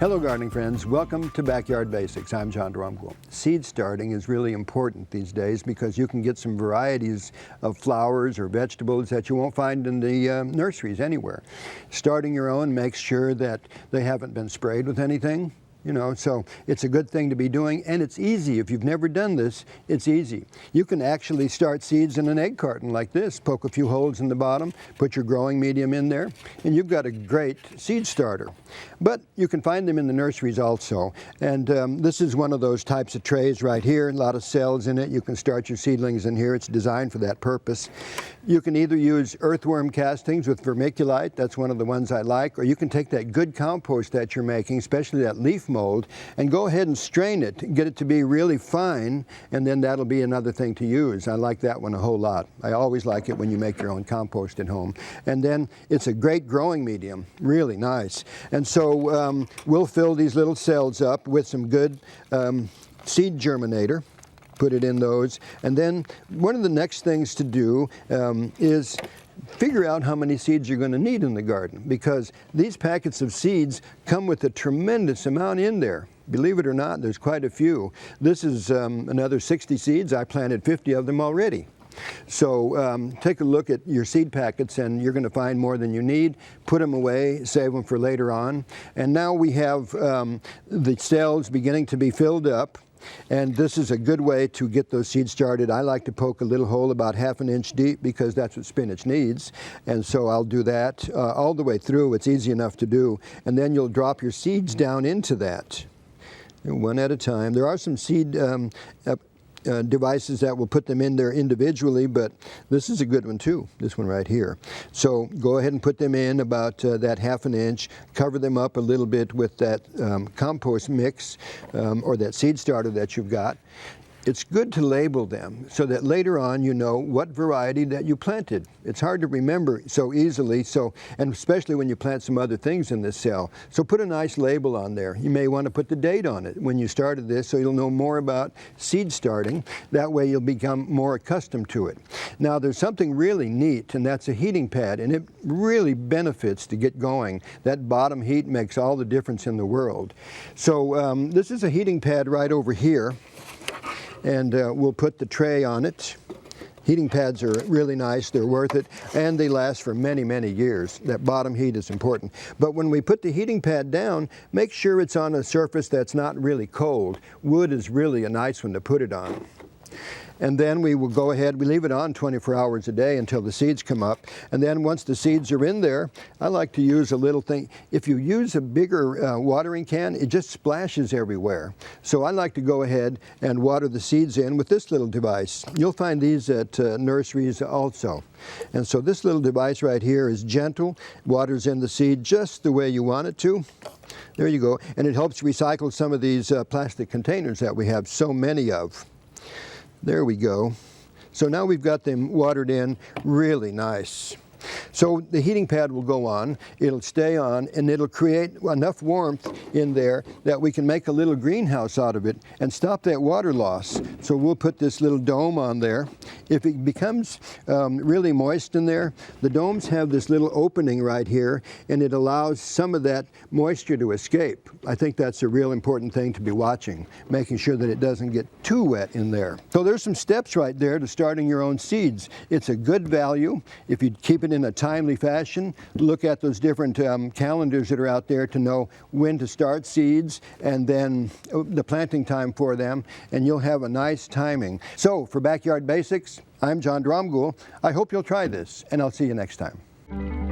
Hello gardening friends, welcome to Backyard Basics. I'm John Drumgoole. Seed starting is really important these days because you can get some varieties of flowers or vegetables that you won't find in the nurseries anywhere. Starting your own makes sure that they haven't been sprayed with anything. So it's a good thing to be doing, and it's easy. If you've never done this, it's easy. You can actually start seeds in an egg carton like this, poke a few holes in the bottom, put your growing medium in there, and you've got a great seed starter. But you can find them in the nurseries also, and this is one of those types of trays right here, a lot of cells in it. You can start your seedlings in here. It's designed for that purpose. You can either use earthworm castings with vermiculite, that's one of the ones I like, or you can take that good compost that you're making, especially that leaf mold, and go ahead and strain it, get it to be really fine, and then that'll be another thing to use. I like that one a whole lot. I always like it when you make your own compost at home. And then it's a great growing medium, really nice. And so we'll fill these little cells up with some good seed germinator. Put it in those, and then one of the next things to do is figure out how many seeds you're going to need in the garden, because these packets of seeds come with a tremendous amount in there. Believe it or not, there's quite a few. This is another 60 seeds. I planted 50 of them already. So take a look at your seed packets and you're going to find more than you need. Put them away, save them for later on. And now we have the cells beginning to be filled up. And this is a good way to get those seeds started. I like to poke a little hole about ½ an inch deep because that's what spinach needs. And so I'll do that all the way through. It's easy enough to do. And then you'll drop your seeds down into that, one at a time. There are some seed devices that will put them in there individually, but this is a good one too, this one right here. So go ahead and put them in about that ½ an inch, cover them up a little bit with that compost mix or that seed starter that you've got. It's good to label them so that later on you know what variety that you planted. It's hard to remember so easily, and especially when you plant some other things in this cell. So put a nice label on there. You may want to put the date on it when you started this so you'll know more about seed starting. That way you'll become more accustomed to it. Now there's something really neat, and that's a heating pad, and it really benefits to get going. That bottom heat makes all the difference in the world. So this is a heating pad right over here. And we'll put the tray on it. Heating pads are really nice, they're worth it, and they last for many, many years. That bottom heat is important. But when we put the heating pad down, make sure it's on a surface that's not really cold. Wood is really a nice one to put it on. And then we will go ahead, we leave it on 24 hours a day until the seeds come up. And then once the seeds are in there, I like to use a little thing. If you use a bigger watering can, it just splashes everywhere. So I like to go ahead and water the seeds in with this little device. You'll find these at nurseries also. And so this little device right here is gentle, waters in the seed just the way you want it to. There you go. And it helps recycle some of these plastic containers that we have so many of. There we go. So now we've got them watered in really nice. So the heating pad will go on, it'll stay on, and it'll create enough warmth in there that we can make a little greenhouse out of it and stop that water loss. So we'll put this little dome on there. If it becomes really moist in there, the domes have this little opening right here, and it allows some of that moisture to escape. I think that's a real important thing to be watching, making sure that it doesn't get too wet in there. So there's some steps right there to starting your own seeds. It's a good value if you keep it in a timely fashion. Look at those different calendars that are out there to know when to start seeds and then the planting time for them, and you'll have a nice timing. So for Backyard Basics, I'm John Drumgoole. I hope you'll try this, and I'll see you next time.